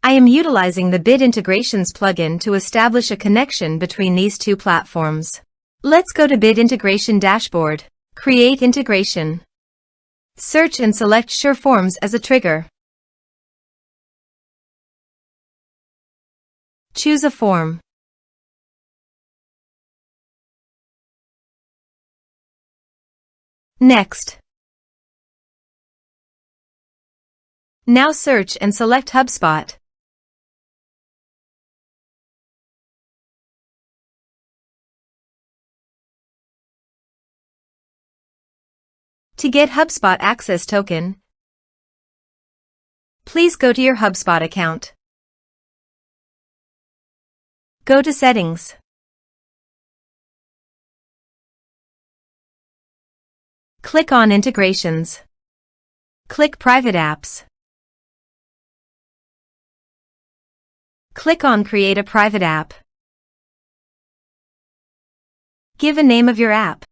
I am utilizing the Bit Integrations plugin to establish a connection between these two platforms. Let's go to Bit Integration Dashboard. Create integration. Search and select SureForms as a trigger. Choose a form. Next. Now search and select HubSpot. To get HubSpot access token, please go to your HubSpot account. Go to Settings. Click on Integrations. Click Private Apps. Click on Create a private app. Give a name of your app.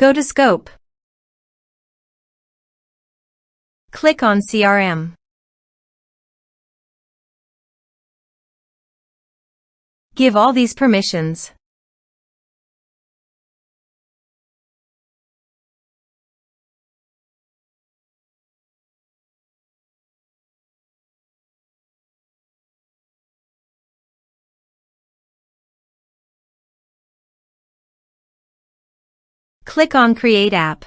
Go to Scope. Click on CRM. Give all these permissions. Click on Create App.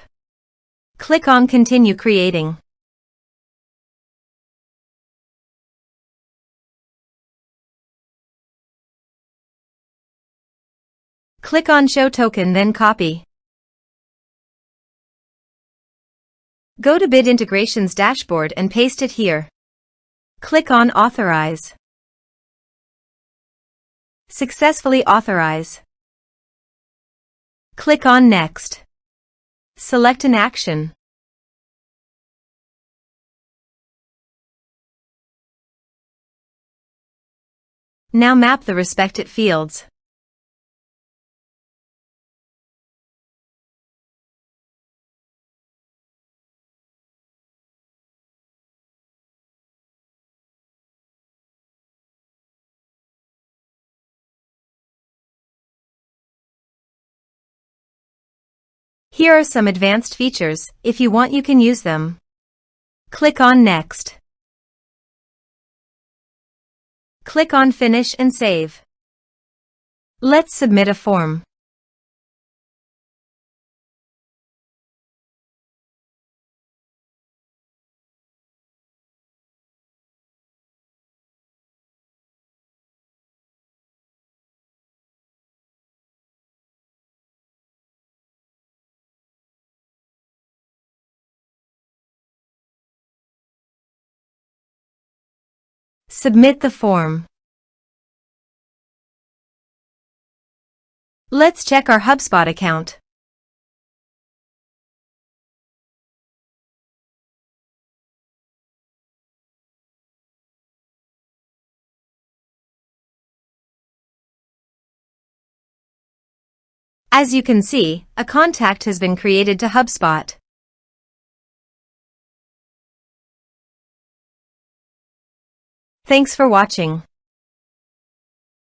Click on Continue creating. Click on Show Token, then copy. Go to Bit Integrations Dashboard and paste it here. Click on Authorize. Successfully authorize. Click on Next. Select an action. Now map the respected fields. Here are some advanced features. If you want, you can use them. Click on Next. Click on Finish and Save. Let's submit a form. Submit the form. Let's check our HubSpot account. As you can see, a contact has been created to HubSpot. Thanks for watching.